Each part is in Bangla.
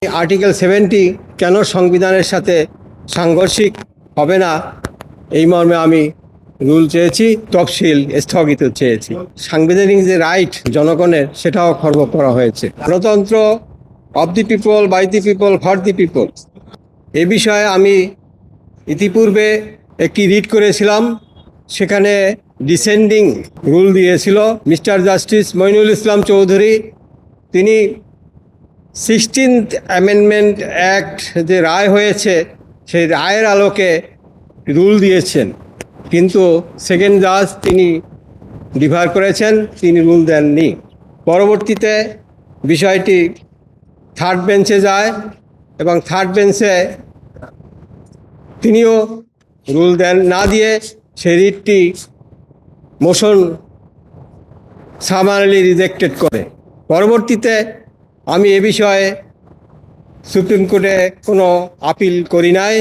আর্টিকেল 70 কেন সংবিধানের সাথে সাংঘর্ষিক হবে না এই মর্মে আমি রুল চেয়েছি, তফসিল স্থগিত চেয়েছি। সাংবিধানিক যে রাইট জনগণের সেটাও খর্ব করা হয়েছে। গণতন্ত্র of the people, by the people, for the people, এ বিষয়ে আমি ইতিপূর্বে একটি রিট করেছিলাম। সেখানে ডিসেন্ডিং রুল দিয়েছিল মিস্টার জাস্টিস মইনুল ইসলাম চৌধুরী। তিনি 16th অ্যামেন্ডমেন্ট অ্যাক্ট যে রায় হয়েছে সেই রায়ের আলোকে রুল দিয়েছেন, কিন্তু সেকেন্ড জাজ তিনি ডিফার করেছেন, তিনি রুল দেননি। পরবর্তীতে বিষয়টি থার্ড বেঞ্চে যায় এবং থার্ড বেঞ্চে তিনিও রুল দেন না দিয়ে সেই রিটটি মোশন সামারলি রিজেক্টেড করে। পরবর্তীতে আমি এ বিষয়ে সুপ্রিম কোর্টে কোনো আপিল করি নাই,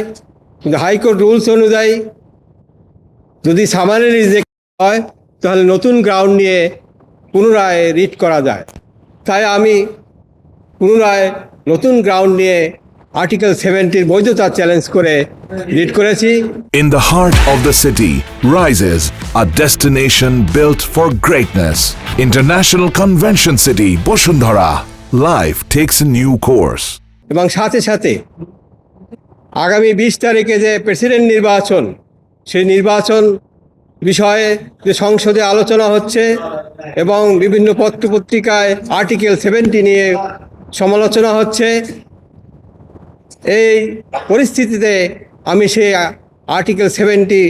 কিন্তু হাইকোর্ট রুলস অনুযায়ী যদি সামারি রিজেক্ট হয় তাহলে নতুন গ্রাউন্ড নিয়ে পুনরায় রিট করা যায়। তাই আমি পুনরায় নতুন গ্রাউন্ড নিয়ে আর্টিকেল 70 বৈধতা চ্যালেঞ্জ করে রিট করেছি। In the heart of the city rises a destination built for greatness. International Convention City, Bosundhara. Life takes a new course. এবং সাথে সাথে আগামী 20 তারিখে যে প্রেসিডেন্ট নির্বাচন, সেই নির্বাচন বিষয়ে যে সংসদে আলোচনা হচ্ছে এবং বিভিন্ন পত্রপত্রিকায় আর্টিকেল 70 নিয়ে সমালোচনা হচ্ছে, এই পরিস্থিতিতে আমি সেই আর্টিকেল 70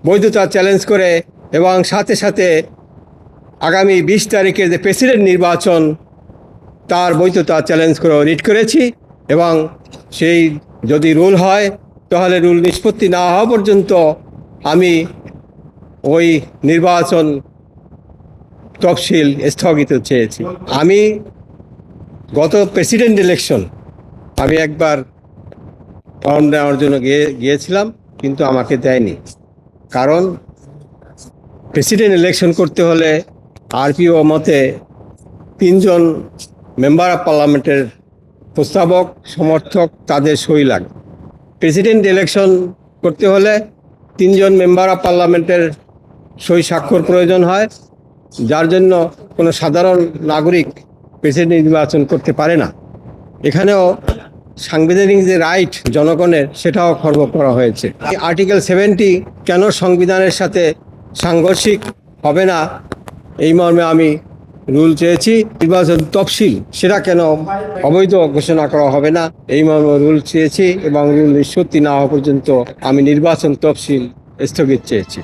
বৈধতা চ্যালেঞ্জ করে এবং সাথে সাথে আগামী 20 তারিখে যে প্রেসিডেন্ট নির্বাচন তার বৈধতা চ্যালেঞ্জ করে রিট করেছি। এবং সেই যদি রুল হয় তাহলে রুল নিষ্পত্তি না হওয়া পর্যন্ত আমি ওই নির্বাচন তফসিল স্থগিত চেয়েছি। আমি গত প্রেসিডেন্ট ইলেকশন আমি একবার ফর্ম নেওয়ার জন্য গিয়েছিলাম, কিন্তু আমাকে দেয়নি। কারণ প্রেসিডেন্ট ইলেকশন করতে হলে আরপিও মতে 3 জন মেম্বার অফ পার্লামেন্টের প্রস্তাবক, সমর্থক, তাদের সই লাগে। প্রেসিডেন্ট ইলেকশন করতে হলে 3 জন মেম্বার অফ পার্লামেন্টের সই স্বাক্ষর প্রয়োজন হয়, যার জন্য কোনো সাধারণ নাগরিক প্রেসিডেন্ট নির্বাচন করতে পারে না। এখানেও সাংবিধানিক যে রাইট জনগণের সেটাও খর্ব করা হয়েছে। আর্টিকেল 70 কেন সংবিধানের সাথে সাংঘর্ষিক হবে না এই মর্মে আমি রুল চেয়েছি। নির্বাচন তফসিল সেটা কেন অবৈধ ঘোষণা করা হবে না এই মর্মে রুল চেয়েছি এবং রুল নিষ্পত্তি না হওয়া পর্যন্ত আমি নির্বাচন তফসিল স্থগিত চেয়েছি।